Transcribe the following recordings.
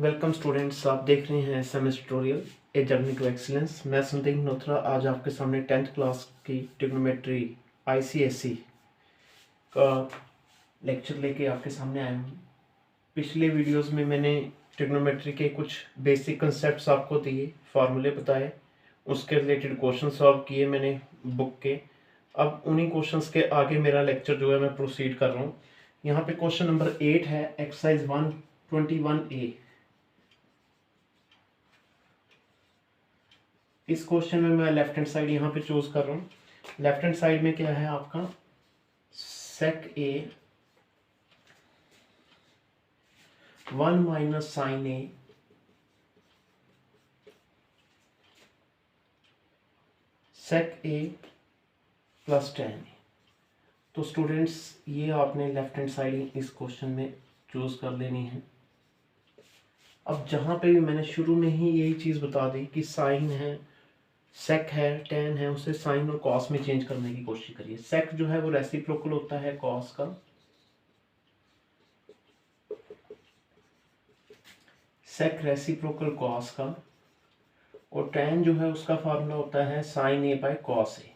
Welcome students, आप देख रहे हैं SMS tutorial a journey to excellence. मैं संदीप मल्होत्रा आज आपके सामने 10th क्लास की ट्रिग्नोमेट्री आईसीएसई का लेक्चर लेके आपके सामने आया हूँ। पिछले वीडियोस में मैंने ट्रिग्नोमेट्री के कुछ बेसिक कंसेप्ट्स आपको दिए, फार्मूले बताए, उसके रिलेटेड क्वेश्चन सॉल्व किए मैंने बुक के। अब उन्हीं क्वेश्चंस के आगे मेरा लेक्चर जो है मैं प्रोसीड कर रहा हूँ। यहाँ पे क्वेश्चन नंबर 8 है, एक्सरसाइज 121A। इस क्वेश्चन में मैं लेफ्ट हैंड साइड यहाँ पे चूज कर रहा हूँ। लेफ्ट हैंड साइड में क्या है आपका, सेक ए 1 माइनस साइन ए सेक ए प्लस टेन ए। तो स्टूडेंट्स ये आपने लेफ्ट हैंड साइड इस क्वेश्चन में चूज कर लेनी है। अब जहाँ पे भी मैंने शुरू में ही यही चीज़ बता दी कि साइन है, सेक है, टेन है, उसे साइन और कॉस में चेंज करने की कोशिश करिए। सेक जो है वो रेसिप्रोकल होता है कॉस का, सेक रेसिप्रोकल कॉस का, और टेन जो है उसका फार्मूला होता है साइन ए बाय कॉस ए।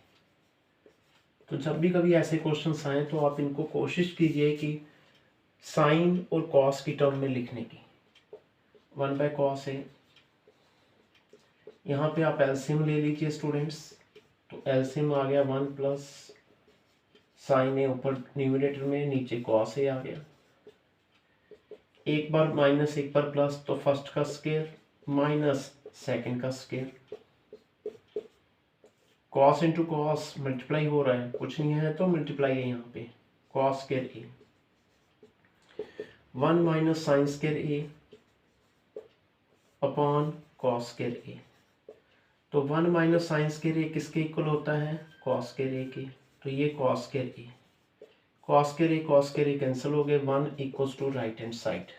तो जब भी कभी ऐसे क्वेश्चंस आए तो आप इनको कोशिश कीजिए कि साइन और कॉस की टर्म में लिखने की। 1 बाय कॉस ए, यहाँ पे आप एलसीएम ले लीजिए स्टूडेंट्स। तो एलसीएम आ गया 1 प्लस साइन ए, ऊपर न्यूमरेटर में, नीचे कॉस ए आ गया। एक बार माइनस एक बार प्लस, तो फर्स्ट का स्क्वायर माइनस सेकंड का square. Cos into cos multiply हो रहा है, कुछ नहीं है तो मल्टीप्लाई है यहाँ पे, cos square A 1 minus sign square A upon cos square A. तो 1 माइनस साइन स्क्वायर ए किसके इक्वल होता है, कॉस स्क्वायर ए के। तो ये cos square a, cos square a cancel हो गए, 1 equals to right hand side.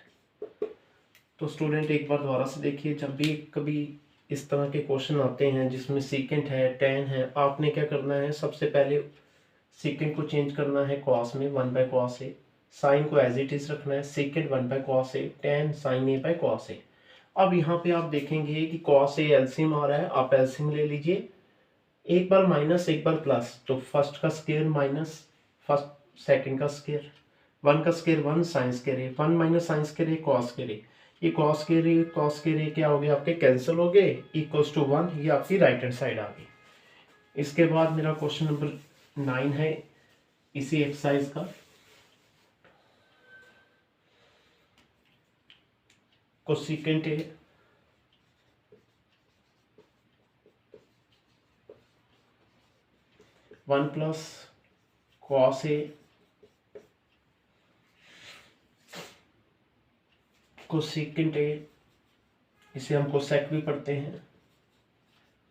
तो स्टूडेंट एक बार दोबारा से देखिए, जब भी कभी इस तरह के क्वेश्चन आते हैं जिसमें सीकेंट है, टेन है, आपने क्या करना है, सबसे पहले सीकेंट को चेंज करना है कॉस में 1 बाय कॉस ए, साइन को एज इट इज रखना है, secant 1 by cos A, tan sine A by cos A. अब यहाँ पे आप देखेंगे कि कॉस ए एलसीएम आ रहा है, आप एलसीएम ले लीजिए। एक बार माइनस एक बार प्लस, तो फर्स्ट का स्क्वायर माइनस फर्स्ट सेकंड का स्क्वायर, 1 का square 1 sign square A, 1 minus sign square a cos square ए। ये कॉस स्क्वायर ए क्या हो गया आपके, कैंसिल हो गए, इक्वल्स टू 1। ये आपकी राइट हैंड साइड आ गई। इसके बाद मेरा क्वेश्चन नंबर 9 है इसी एक्सरसाइज का। कोसेकेंट ए 1 प्लस कॉस ए कोसेकेंट ए, इसे हम कोसेक भी पढ़ते हैं।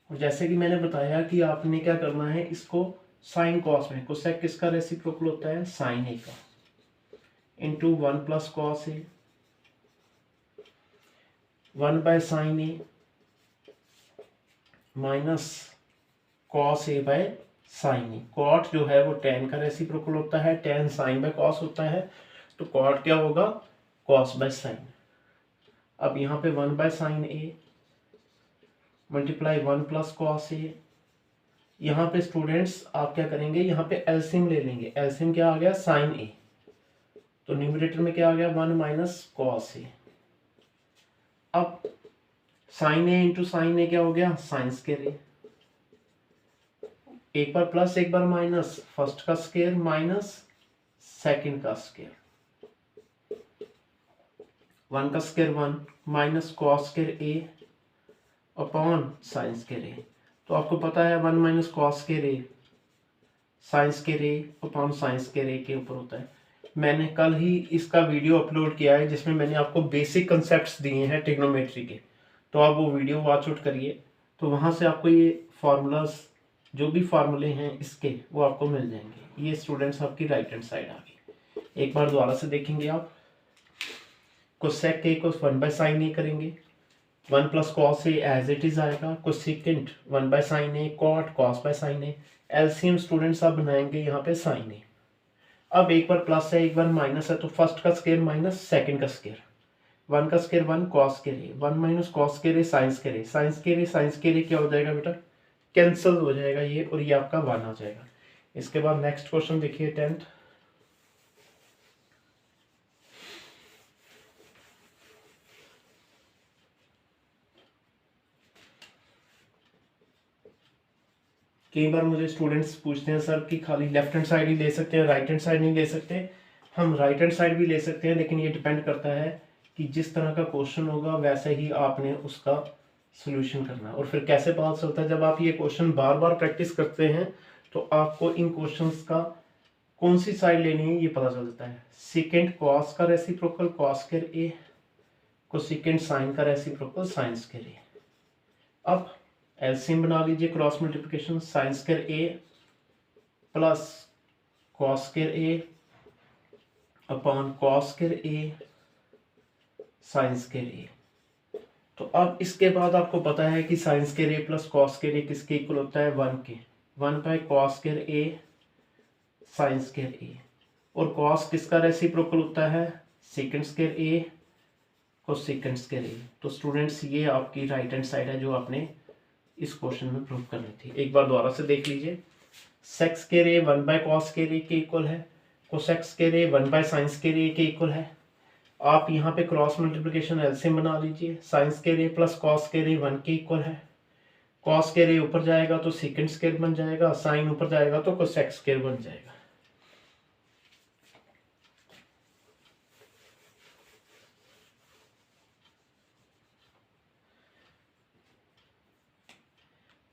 और जैसे कि मैंने बताया कि आपने क्या करना है, इसको साइन कॉस में, कोसेक किसका रेसिप्रोकल होता है, साइन ए का, into 1 plus cos a 1 by sine a minus cos a by sine A. Cot जो है वो टेन का रेसिप्रोकल होता है, टेन साइन बाय कॉस होता है, तो कॉट क्या होगा, कॉस बाय साइन। अब यहाँ पे 1 by sine A multiply 1 plus cos A. यहाँ पे स्टूडेंट्स आप क्या करेंगे, यहाँ पे एलसीएम ले लेंगे। एलसीएम क्या आ गया, साइन ए, तो न्यूमरेटर में क्या आ गया, 1 माइनस कॉस ए। अब साइन ए इंटू साइन ए क्या हो गया, साइन स्क्वायर ए। एक बार प्लस एक बार माइनस, फर्स्ट का स्क्वायर माइनस सेकंड का स्क्वायर, 1 का square 1 minus cos square A upon sine square A. तो आपको पता है 1 minus cos square A sine square A upon sine square A के ऊपर होता है। मैंने कल ही इसका वीडियो अपलोड किया है जिसमें मैंने आपको बेसिक कंसेप्ट्स दिए हैं ट्रिग्नोमेट्री के, तो आप वो वीडियो वॉच आउट करिए। तो वहाँ से आपको ये फार्मूलाज, जो भी फार्मूले हैं इसके, वो आपको मिल जाएंगे। ये स्टूडेंट्स आपकी राइट हैंड साइड आ गई। एक बार दोबारा से देखेंगे आप, कोसेक ए को 1 बाय साइन ए करेंगे, 1 plus cos A as it is आएगा, cosecant 1 by sine A, cot cos by sine A. LCM students आप बनाएंगे यहाँ पे साइन ए। अब एक बार प्लस है एक बार माइनस है, तो फर्स्ट का स्क्वायर माइनस सेकंड का स्क्वायर, 1 का square 1 cos square A, 1 minus cos square A sine square A, sine square A sine square ए क्या हो जाएगा बेटा, कैंसिल हो जाएगा ये, और ये आपका 1 आ जाएगा। इसके बाद नेक्स्ट क्वेश्चन देखिए 10th। कई बार मुझे स्टूडेंट्स पूछते हैं सर कि खाली लेफ्ट हैंड साइड ही ले सकते हैं, राइट हैंड साइड नहीं ले सकते। हम राइट हैंड साइड भी ले सकते हैं, लेकिन ये डिपेंड करता है कि जिस तरह का क्वेश्चन होगा वैसे ही आपने उसका सोल्यूशन करना है। और फिर कैसे पता चलता है, जब आप ये क्वेश्चन बार बार प्रैक्टिस करते हैं तो आपको इन क्वेश्चंस का कौन सी साइड लेनी है ये पता चल जाता है। सेकेंड कॉस का reciprocal cos square A, cosec sine का रेसिप्रोकल साइन स्क्वायर ए। अब एलसीएम बना लीजिए, cross multiplication, sine square A plus cos square A upon cos square A sine square A. तो अब इसके बाद आपको पता है कि sine square A plus cos square A किसके इक्वल होता है, 1 के। 1 by cos square A sine square A, और कॉस किसका रेसिप्रोकल होता है, सेकंड स्क्वायर ए को सेकंड स्क्वायर ए। तो स्टूडेंट्स ये आपकी राइट हैंड साइड है जो आपने इस क्वेश्चन में प्रूव करनी थी। एक बार दोबारा से देख लीजिए, sec square A 1 by cos square A के इक्वल है, cosec square A 1 by sine square A के इक्वल है। आप यहाँ पे क्रॉस मल्टीप्लिकेशन एलसीएम बना लीजिए, sign square A plus cos square A 1 के इक्वल है। कॉस स्क्वायर ए ऊपर जाएगा तो सेकंड स्क्वायर बन जाएगा, साइन ऊपर जाएगा तो कोसेक्स स्क्वायर बन जाएगा।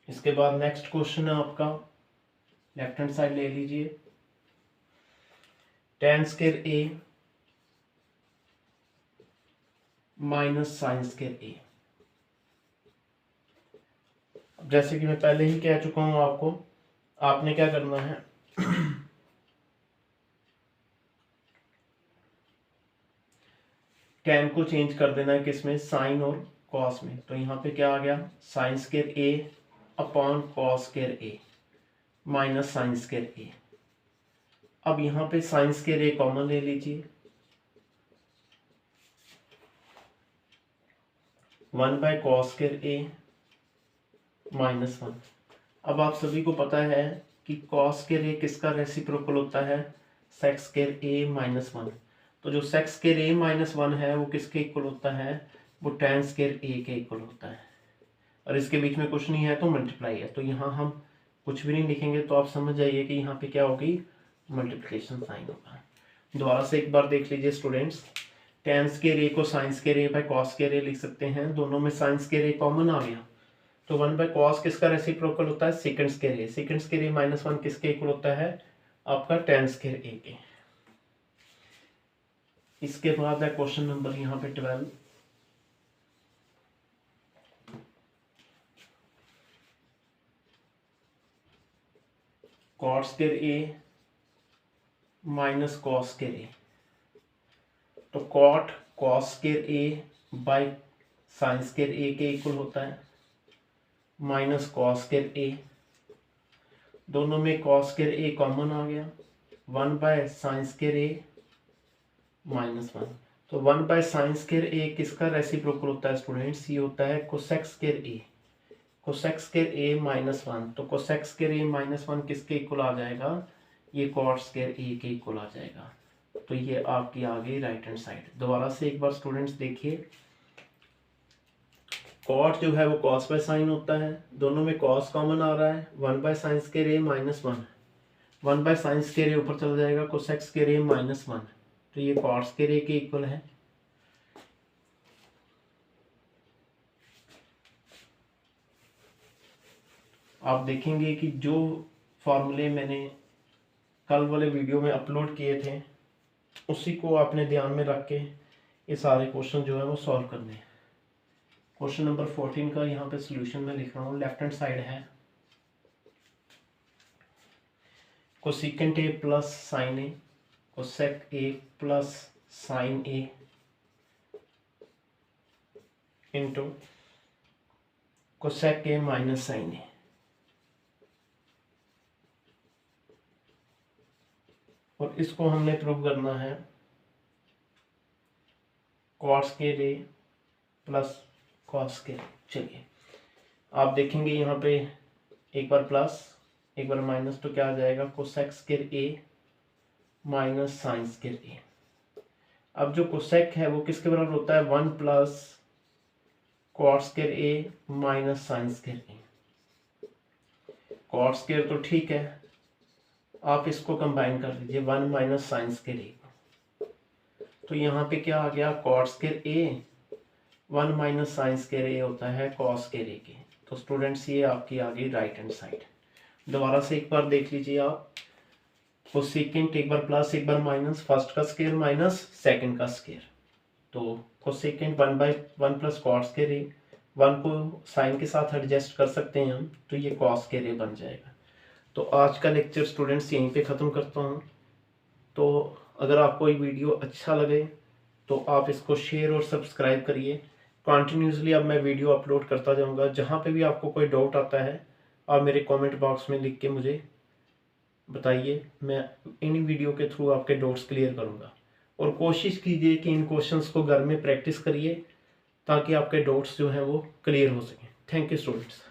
इसके बाद नेक्स्ट क्वेश्चन है आपका, लेफ्ट हैंड साइड ले लीजिए, tan square A minus sign square ए। जैसे कि मैं पहले ही कह चुका हूं आपको, आपने क्या करना है tan को चेंज कर देना है किसमें, साइन और कॉस में। तो यहाँ पे क्या आ गया, sign square A upon cos square A minus sign square A. अब यहाँ पे साइन स्क्वायर ए कॉमन ले लीजिए, 1 by cos square A minus 1। अब आप सभी को पता है कि कॉस स्क्वायर ए किसका रेसिप्रोकल होता है, सेक स्क्वायर ए माइनस 1। तो जो सेक स्क्वायर ए माइनस 1 है वो किसके इक्वल होता है, वो tan स्क्वायर ए के इक्वल होता है। और इसके बीच में कुछ नहीं है तो मल्टीप्लाई है, तो यहाँ हम कुछ भी नहीं लिखेंगे, तो आप समझ जाइए कि यहाँ पे क्या होगी, मल्टीप्लिकेशन साइन होगा। दोबारा से एक बार देख लीजिए स्टूडेंट्स, tan स्क्वायर ए को sine square A by cos square A लिख सकते हैं, दोनों में साइन स्क्वायर ए कॉमन आ गया। तो 1 बाय कॉस किसका रेसिप्रोकल होता है, sec square A, sec square A minus 1 किसके इक्वल होता है, आपका tan स्क्वायर ए के। इसके बाद है क्वेश्चन नंबर यहाँ पे 12। Cot square A minus cos square A. तो cot cos square A by sine square A के इक्वल होता है, माइनस कॉस स्क्वायर ए, दोनों में कॉस स्क्वायर ए कॉमन आ गया, 1 by sine square A minus 1। तो 1 बाय साइन स्क्वायर ए किसका रेसिप्रोकल होता है स्टूडेंट्स, ये होता है cosec square A, cosec square A minus 1। तो कोसेक स्क्वायर ए माइनस 1 किसके इक्वल आ जाएगा, ये कॉट स्क्वायर ए के इक्वल आ जाएगा। तो ये आपकी आ गई राइट हैंड साइड। दोबारा से एक बार स्टूडेंट्स देखिए, कॉट जो है वो कॉस बाय साइन होता है, दोनों में कॉस कॉमन आ रहा है, 1 by sine square A minus 1, 1 by sine square A ऊपर चला जाएगा, कोसेक स्क्वायर ए माइनस 1। तो ये कॉट स्क्वायर ए के इक्वल है। आप देखेंगे कि जो फॉर्मूले मैंने कल वाले वीडियो में अपलोड किए थे उसी को आपने ध्यान में रख के ये सारे क्वेश्चन जो है वो सॉल्व करने हैं। क्वेश्चन नंबर 14 का यहाँ पे सॉल्यूशन में लिख रहा हूँ। लेफ्ट हैंड साइड है cosecant A plus sine A, cosec A plus sine A into cosec A minus sine A. और इसको हमने प्रूव करना है cot square A plus cos square. चलिए आप देखेंगे यहाँ पे एक बार प्लस एक बार माइनस, तो क्या आ जाएगा cosec square A minus sign square A. अब जो कोसेक है वो किसके बराबर होता है 1 plus cot square A minus sign square A. Cot square तो ठीक है, आप इसको कंबाइन कर लीजिए 1 माइनस साइन स्क्वायर ए। तो यहाँ पे क्या आ गया cot square A 1 minus sign square ए होता है कॉस स्क्वायर ए के। तो स्टूडेंट्स ये आपकी आ गई राइट हैंड साइड। दोबारा से एक बार देख लीजिए आप, कोसेकेंट एक बार प्लस एक बार माइनस, फर्स्ट का स्क्वायर माइनस सेकंड का स्क्वायर। तो cosecant 1/1 plus cot square A, 1 को साइन के साथ एडजस्ट कर सकते हैं हम, तो ये कॉस स्क्वायर ए बन जाएगा। तो आज का लेक्चर स्टूडेंट्स यहीं पे ख़त्म करता हूँ। तो अगर आपको ये वीडियो अच्छा लगे तो आप इसको शेयर और सब्सक्राइब करिए। कॉन्टीन्यूसली अब मैं वीडियो अपलोड करता जाऊंगा। जहाँ पे भी आपको कोई डाउट आता है आप मेरे कमेंट बॉक्स में लिख के मुझे बताइए, मैं इन वीडियो के थ्रू आपके डाउट्स क्लियर करूँगा। और कोशिश कीजिए कि इन क्वेश्चंस को घर में प्रैक्टिस करिए ताकि आपके डाउट्स जो हैं वो क्लियर हो सकें। Thank you students.